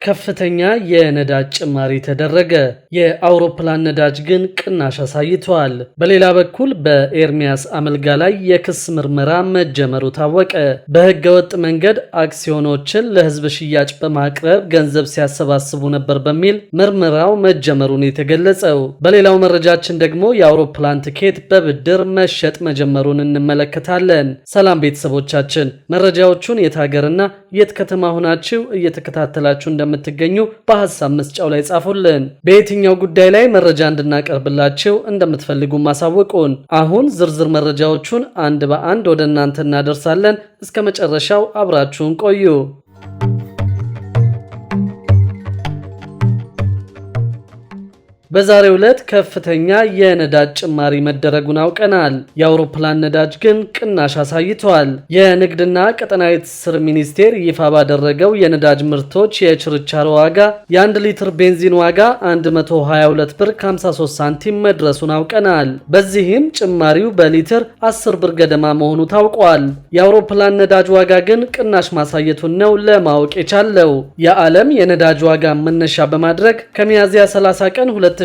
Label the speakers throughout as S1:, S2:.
S1: ከፍተኛ የነዳጅ ጭማሪ ተደረገ። የአውሮፕላን ነዳጅ ግን ቅናሽ አሳይቷል። በሌላ በኩል በኤርሚያስ አመልጋ ላይ የክስ ምርመራ መጀመሩ ታወቀ። በህገወጥ መንገድ አክሲዮኖችን ለህዝብ ሽያጭ በማቅረብ ገንዘብ ሲያሰባስቡ ነበር በሚል ምርመራው መጀመሩን የተገለጸው። በሌላው መረጃችን ደግሞ የአውሮፕላን ትኬት በብድር መሸጥ መጀመሩን እንመለከታለን። ሰላም ቤተሰቦቻችን፣ መረጃዎቹን የት ሀገርና የት ከተማ ሆናችሁ እየተከታተላችሁ እንደምትገኙ በሐሳብ መስጫው ላይ ጻፉልን። በየትኛው ጉዳይ ላይ መረጃ እንድናቀርብላችሁ እንደምትፈልጉ ማሳወቁን። አሁን ዝርዝር መረጃዎቹን አንድ በአንድ ወደ እናንተ እናደርሳለን። እስከ መጨረሻው አብራችሁን ቆዩ። በዛሬው ዕለት ከፍተኛ የነዳጅ ጭማሪ መደረጉን አውቀናል። የአውሮፕላን ነዳጅ ግን ቅናሽ አሳይቷል። የንግድና ቀጠናዊ ትስስር ሚኒስቴር ይፋ ባደረገው የነዳጅ ምርቶች የችርቻሮ ዋጋ የ1 ሊትር ቤንዚን ዋጋ 122 ብር ከ53 ሳንቲም መድረሱን አውቀናል። በዚህም ጭማሪው በሊትር 10 ብር ገደማ መሆኑ ታውቋል። የአውሮፕላን ነዳጅ ዋጋ ግን ቅናሽ ማሳየቱን ነው ለማወቅ የቻለው። የዓለም የነዳጅ ዋጋ መነሻ በማድረግ ከሚያዝያ 30 ቀን 2017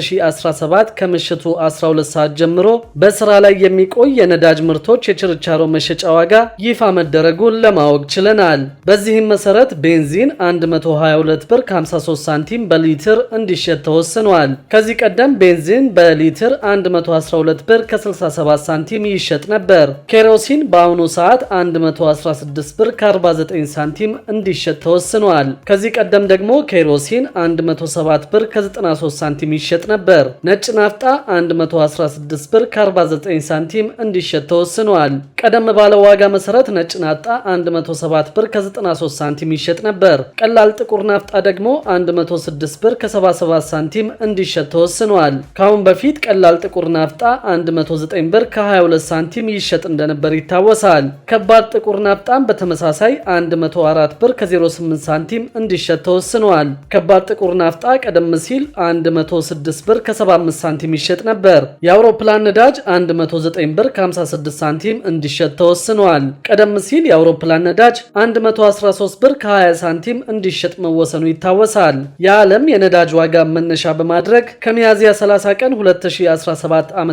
S1: ከምሽቱ 12 ሰዓት ጀምሮ በስራ ላይ የሚቆይ የነዳጅ ምርቶች የችርቻሮ መሸጫ ዋጋ ይፋ መደረጉን ለማወቅ ችለናል። በዚህም መሰረት ቤንዚን 122 ብር ከ53 ሳንቲም በሊትር እንዲሸጥ ተወስኗል። ከዚህ ቀደም ቤንዚን በሊትር 112 ብር ከ67 ሳንቲም ይሸጥ ነበር። ኬሮሲን በአሁኑ ሰዓት 116 ብር ከ49 ሳንቲም እንዲሸጥ ተወስኗል። ከዚህ ቀደም ደግሞ ኬሮሲን 107 ብር ከ93 ሳንቲም ይሸጥ ነበር። ነጭ ናፍጣ 116 ብር ከ49 ሳንቲም እንዲሸጥ ተወስኗል። ቀደም ባለው ዋጋ መሰረት ነጭ ናፍጣ 107 ብር ከ93 ሳንቲም ይሸጥ ነበር። ቀላል ጥቁር ናፍጣ ደግሞ 106 ብር ከ77 ሳንቲም እንዲሸጥ ተወስኗል። ካሁን በፊት ቀላል ጥቁር ናፍጣ 109 ብር ከ22 ሳንቲም ይሸጥ እንደነበር ይታወሳል። ከባድ ጥቁር ናፍጣም በተመሳሳይ 104 ብር ከ08 ሳንቲም እንዲሸጥ ተወስኗል። ከባድ ጥቁር ናፍጣ ቀደም ሲል 106 ብር ከ75 ሳንቲም ይሸጥ ነበር። የአውሮፕላን ነዳጅ 109 ብር ከ56 ሳንቲም እንዲሸጥ ተወስኗል። ቀደም ሲል የአውሮፕላን ነዳጅ 113 ብር ከ20 ሳንቲም እንዲሸጥ መወሰኑ ይታወሳል። የዓለም የነዳጅ ዋጋ መነሻ በማድረግ ከሚያዝያ 30 ቀን 2017 ዓ.ም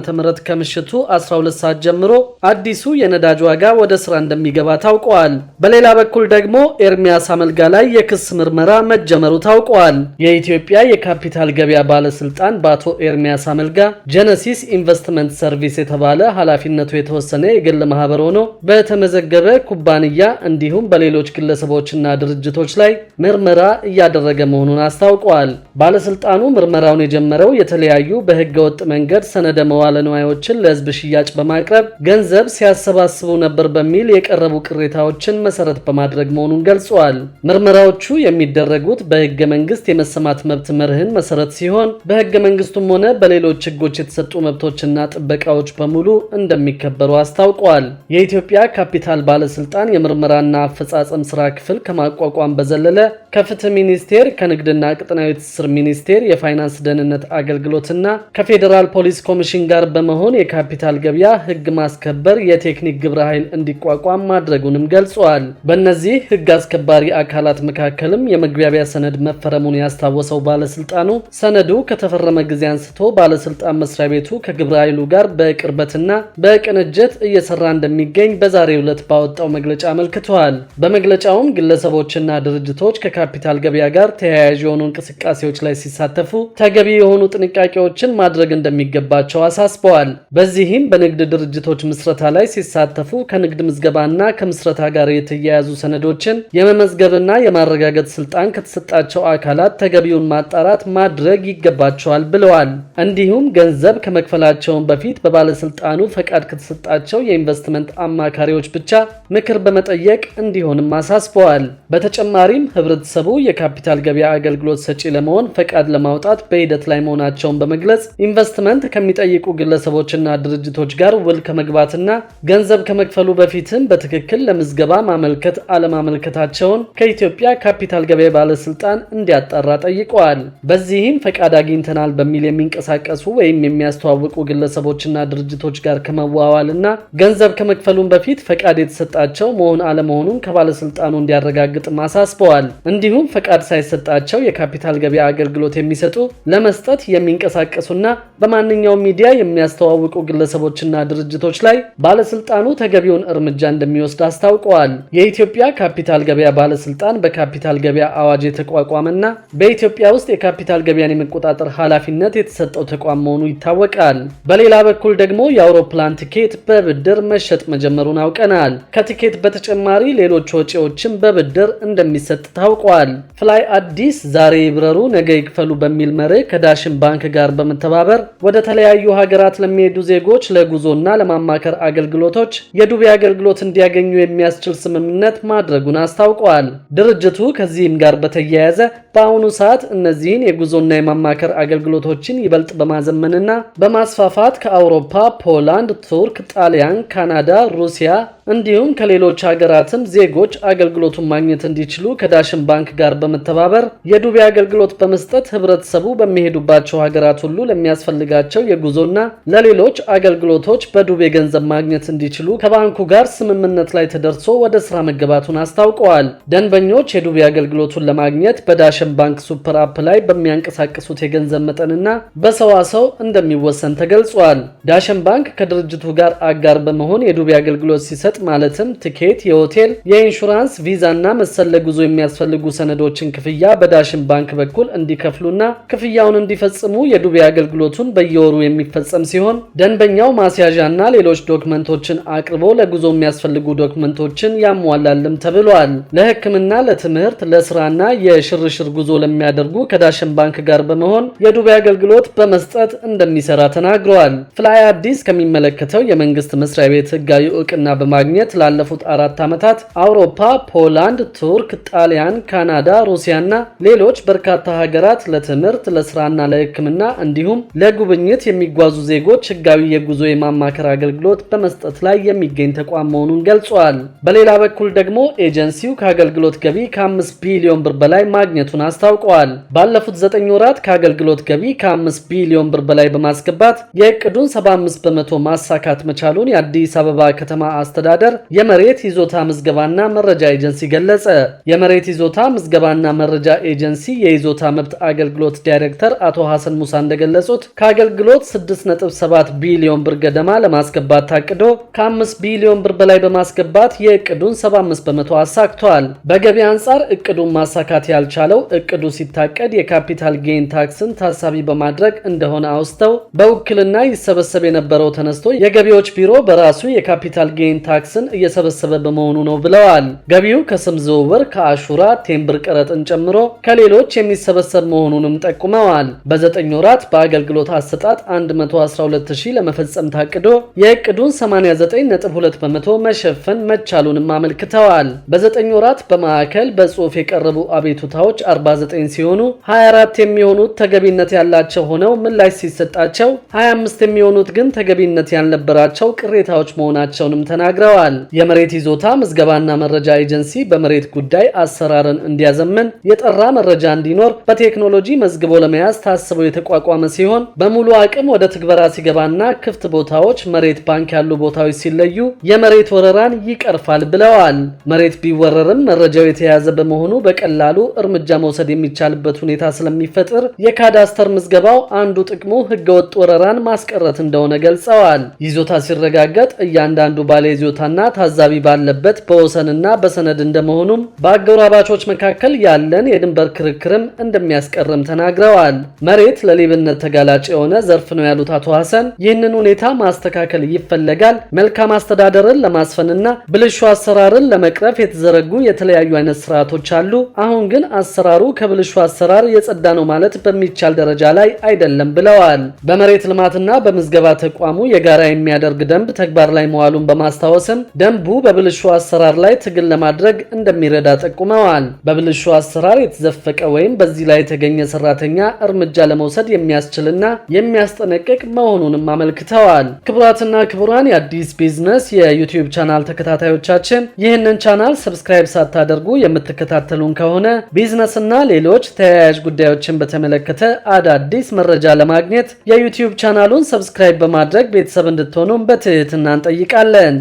S1: ከምሽቱ 12 ሰዓት ጀምሮ አዲሱ የነዳጅ ዋጋ ወደ ስራ እንደሚገባ ታውቋል። በሌላ በኩል ደግሞ ኤርሚያስ አመልጋ ላይ የክስ ምርመራ መጀመሩ ታውቋል። የኢትዮጵያ የካፒታል ገበያ ባለስልጣን በአቶ ኤርሚያስ አመልጋ ጀነሲስ ኢንቨስትመንት ሰርቪስ የተባለ ኃላፊነቱ የተወሰነ የግል ማህበር ሆኖ በተመዘገበ ኩባንያ እንዲሁም በሌሎች ግለሰቦችና ድርጅቶች ላይ ምርመራ እያደረገ መሆኑን አስታውቋል። ባለስልጣኑ ምርመራውን የጀመረው የተለያዩ በህገወጥ መንገድ ሰነደ መዋለ ንዋዮችን ለህዝብ ሽያጭ በማቅረብ ገንዘብ ሲያሰባስቡ ነበር በሚል የቀረቡ ቅሬታዎችን መሰረት በማድረግ መሆኑን ገልጿል። ምርመራዎቹ የሚደረጉት በህገ መንግስት የመሰማት መብት መርህን መሰረት ሲሆን በህገ መንግስቱም ሆነ በሌሎች ህጎች የተሰጡ መብቶችና ጥበቃዎች በሙሉ እንደሚከበሩ አስታውቋል። የኢትዮጵያ ካፒታል ባለስልጣን የምርመራና አፈጻጸም ስራ ክፍል ከማቋቋም በዘለለ ከፍትህ ሚኒስቴር፣ ከንግድና ቀጠናዊ ትስስር ሚኒስቴር፣ የፋይናንስ ደህንነት አገልግሎትና ከፌዴራል ፖሊስ ኮሚሽን ጋር በመሆን የካፒታል ገበያ ህግ ማስከበር የቴክኒክ ግብረ ኃይል እንዲቋቋም ማድረጉንም ገልጿል። በእነዚህ ህግ አስከባሪ አካላት መካከልም የመግባቢያ ሰነድ መፈረሙን ያስታወሰው ባለስልጣኑ ሰነዱ ከተፈረመ ጊዜ አንስቶ ባለስልጣን መስሪያ ቤቱ ከግብረ ኃይሉ ጋር በቅርበትና በቅንጅት እየሰራ እንደሚገኝ በዛሬው ዕለት ባወጣው መግለጫ አመልክቷል። በመግለጫውም ግለሰቦችና ድርጅቶች ከካፒታል ገበያ ጋር ተያያዥ የሆኑ እንቅስቃሴዎች ላይ ሲሳተፉ ተገቢ የሆኑ ጥንቃቄዎችን ማድረግ እንደሚገባቸው አሳስበዋል። በዚህም በንግድ ድርጅቶች ምስረታ ላይ ሲሳተፉ ከንግድ ምዝገባና ከምስረታ ጋር የተያያዙ ሰነዶችን የመመዝገብና የማረጋገጥ ስልጣን ከተሰጣቸው አካላት ተገቢውን ማጣራት ማድረግ ይገባቸዋል ብለዋል። እንዲሁም ገንዘብ ከመክፈላቸውን በፊት በባለስልጣኑ ፈቃድ ከተሰጣቸው የኢንቨስትመንት አማካሪዎች ብቻ ምክር በመጠየቅ እንዲሆንም አሳስበዋል። በተጨማሪም ህብረተሰቡ የካፒታል ገበያ አገልግሎት ሰጪ ለመሆን ፈቃድ ለማውጣት በሂደት ላይ መሆናቸውን በመግለጽ ኢንቨስትመንት ከሚጠይቁ ግለሰቦችና ድርጅቶች ጋር ውል ከመግባትና ገንዘብ ከመክፈሉ በፊትም በትክክል ለምዝገባ ማመልከት አለማመልከታቸውን ከኢትዮጵያ ካፒታል ገበያ ባለስልጣን እንዲያጣራ ጠይቀዋል። በዚህም ፈቃድ አግኝተናል ይሆናል በሚል የሚንቀሳቀሱ ወይም የሚያስተዋውቁ ግለሰቦችና ድርጅቶች ጋር ከመዋዋልና ገንዘብ ከመክፈሉም በፊት ፈቃድ የተሰጣቸው መሆን አለመሆኑን ከባለስልጣኑ እንዲያረጋግጥ አሳስበዋል። እንዲሁም ፈቃድ ሳይሰጣቸው የካፒታል ገበያ አገልግሎት የሚሰጡ ለመስጠት የሚንቀሳቀሱና በማንኛውም ሚዲያ የሚያስተዋውቁ ግለሰቦችና ድርጅቶች ላይ ባለስልጣኑ ተገቢውን እርምጃ እንደሚወስድ አስታውቀዋል። የኢትዮጵያ ካፒታል ገበያ ባለስልጣን በካፒታል ገበያ አዋጅ የተቋቋመና በኢትዮጵያ ውስጥ የካፒታል ገበያን የመቆጣጠር ኃላፊነት የተሰጠው ተቋም መሆኑ ይታወቃል። በሌላ በኩል ደግሞ የአውሮፕላን ቲኬት በብድር መሸጥ መጀመሩን አውቀናል። ከቲኬት በተጨማሪ ሌሎች ወጪዎችም በብድር እንደሚሰጥ ታውቋል። ፍላይ አዲስ ዛሬ ይብረሩ ነገ ይክፈሉ በሚል መርህ ከዳሽን ባንክ ጋር በመተባበር ወደ ተለያዩ ሀገራት ለሚሄዱ ዜጎች ለጉዞና ለማማከር አገልግሎቶች የዱቤ አገልግሎት እንዲያገኙ የሚያስችል ስምምነት ማድረጉን አስታውቋል። ድርጅቱ ከዚህም ጋር በተያያዘ በአሁኑ ሰዓት እነዚህን የጉዞና የማማከር አገልግሎቶችን ይበልጥ በማዘመንና በማስፋፋት ከአውሮፓ፣ ፖላንድ፣ ቱርክ፣ ጣሊያን፣ ካናዳ፣ ሩሲያ እንዲሁም ከሌሎች ሀገራትም ዜጎች አገልግሎቱን ማግኘት እንዲችሉ ከዳሽን ባንክ ጋር በመተባበር የዱቤ አገልግሎት በመስጠት ህብረተሰቡ በሚሄዱባቸው ሀገራት ሁሉ ለሚያስፈልጋቸው የጉዞና ለሌሎች አገልግሎቶች በዱቤ ገንዘብ ማግኘት እንዲችሉ ከባንኩ ጋር ስምምነት ላይ ተደርሶ ወደ ስራ መገባቱን አስታውቀዋል። ደንበኞች የዱቤ አገልግሎቱን ለማግኘት በዳሽን ባንክ ሱፐር አፕ ላይ በሚያንቀሳቅሱት የገንዘብ መጠንና በሰዋሰው እንደሚወሰን ተገልጿል። ዳሽን ባንክ ከድርጅቱ ጋር አጋር በመሆን የዱቤ አገልግሎት ሲሰጥ ማለትም ቲኬት፣ የሆቴል፣ የኢንሹራንስ፣ ቪዛና መሰል ለጉዞ የሚያስፈልጉ ሰነዶችን ክፍያ በዳሽን ባንክ በኩል እንዲከፍሉና ክፍያውን እንዲፈጽሙ የዱቤ አገልግሎቱን በየወሩ የሚፈጸም ሲሆን ደንበኛው ማስያዣና ሌሎች ዶክመንቶችን አቅርቦ ለጉዞ የሚያስፈልጉ ዶክመንቶችን ያሟላልም ተብሏል። ለሕክምና፣ ለትምህርት፣ ለስራና የሽርሽር ጉዞ ለሚያደርጉ ከዳሽን ባንክ ጋር በመሆን የዱቤ አገልግሎት በመስጠት እንደሚሰራ ተናግረዋል። ፍላይ አዲስ ከሚመለከተው የመንግስት መስሪያ ቤት ህጋዊ እውቅና በማግኘት ላለፉት 4 ዓመታት አውሮፓ፣ ፖላንድ፣ ቱርክ፣ ጣሊያን፣ ካናዳ፣ ሩሲያና ሌሎች በርካታ ሀገራት ለትምህርት፣ ለስራና ለሕክምና እንዲሁም ለጉብኝት የሚጓዙ ዜጎች ህጋዊ የጉዞ የማማከር አገልግሎት በመስጠት ላይ የሚገኝ ተቋም መሆኑን ገልጿል። በሌላ በኩል ደግሞ ኤጀንሲው ከአገልግሎት ገቢ ከ5 ቢሊዮን ብር በላይ ማግኘቱን አስታውቀዋል። ባለፉት 9 ወራት ከአገልግሎት ገቢ ከ5 ቢሊዮን ብር በላይ በማስገባት የእቅዱን 75 በመቶ ማሳካት መቻሉን የአዲስ አበባ ከተማ አስተዳደር የመሬት ይዞታ ምዝገባና መረጃ ኤጀንሲ ገለጸ። የመሬት ይዞታ ምዝገባና መረጃ ኤጀንሲ የይዞታ መብት አገልግሎት ዳይሬክተር አቶ ሐሰን ሙሳ እንደገለጹት ከአገልግሎት 6.7 ቢሊዮን ብር ገደማ ለማስገባት ታቅዶ ከ5 ቢሊዮን ብር በላይ በማስገባት የእቅዱን 75 በመቶ አሳክቷል። በገቢ አንጻር እቅዱን ማሳካት ያልቻለው እቅዱ ሲታቀድ የካፒታል ጌን ታክስን ታሳቢ በማድረግ እንደሆነ አውስተው በውክልና ይሰበሰብ የነበረው ተነስቶ የገቢዎች ቢሮ በራሱ የካፒታል ጌን ታክስን እየሰበሰበ በመሆኑ ነው ብለዋል። ገቢው ከስም ዝውውር፣ ከአሹራ፣ ቴምብር ቀረጥን ጨምሮ ከሌሎች የሚሰበሰብ መሆኑንም ጠቁመዋል። በ9 ወራት በአገልግሎት አሰጣጥ 112000 ለመፈጸም ታቅዶ የእቅዱን 89.2 በመቶ መሸፈን መቻሉንም አመልክተዋል። በ9 ወራት በማዕከል በጽሑፍ የቀረቡ አቤቱታዎች 49 ሲሆኑ 24 የሚሆኑት ተገቢነት ያላቸው ሆነው ምላሽ ሲሰጣቸው 25 የሚሆኑት ግን ተገቢነት ያልነበራቸው ቅሬታዎች መሆናቸውንም ተናግረዋል። የመሬት ይዞታ ምዝገባና መረጃ ኤጀንሲ በመሬት ጉዳይ አሰራርን እንዲያዘምን የጠራ መረጃ እንዲኖር በቴክኖሎጂ መዝግቦ ለመያዝ ታስበው የተቋቋመ ሲሆን በሙሉ አቅም ወደ ትግበራ ሲገባና ክፍት ቦታዎች መሬት ባንክ ያሉ ቦታዎች ሲለዩ የመሬት ወረራን ይቀርፋል ብለዋል። መሬት ቢወረርም መረጃው የተያዘ በመሆኑ በቀላሉ እርምጃ መውሰድ የሚቻልበት ሁኔታ ስለሚፈጥር የካዳስተር ምዝገባው አንዱ ጥቅሙ ህገወጥ ወረራን ማስቀረት እንደሆነ ገልጸዋል። ይዞታ ሲረጋገጥ እያንዳንዱ ባለ ይዞታና ታዛቢ ባለበት በወሰንና በሰነድ እንደመሆኑም በአጎራባቾች መካከል ያለን የድንበር ክርክርም እንደሚያስቀርም ተናግረዋል። መሬት ለሌብነት ተጋላጭ የሆነ ዘርፍ ነው ያሉት አቶ ሐሰን ይህንን ሁኔታ ማስተካከል ይፈለጋል። መልካም አስተዳደርን ለማስፈንና ብልሹ አሰራርን ለመቅረፍ የተዘረጉ የተለያዩ አይነት ስርዓቶች አሉ። አሁን ግን አሰራሩ ከብልሹ አሰራር የጸዳ ነው ማለት በሚቻል ደረጃ ላይ አይደለም ብለዋል። በመሬት ልማትና በምዝገባ ተቋሙ የጋራ የሚያደርግ ደንብ ተግባር ላይ መዋሉን በማስታወስም ደንቡ በብልሹ አሰራር ላይ ትግል ለማድረግ እንደሚረዳ ጠቁመዋል። በብልሹ አሰራር የተዘፈቀ ወይም በዚህ ላይ የተገኘ ሰራተኛ እርምጃ ለመውሰድ የሚያስችልና የሚያስጠነቅቅ መሆኑንም አመልክተዋል። ክቡራትና ክቡራን የአዲስ ቢዝነስ የዩቲዩብ ቻናል ተከታታዮቻችን ይህንን ቻናል ሰብስክራይብ ሳታደርጉ የምትከታተሉን ከሆነ ቢዝነስና እና ሌሎች ተያያዥ ጉዳዮችን በተመለከተ አዳዲስ መረጃ ለማግኘት የዩቲዩብ ቻናሉን ሰብስክራይብ በማድረግ ቤተሰብ እንድትሆኑም በትህትና እንጠይቃለን።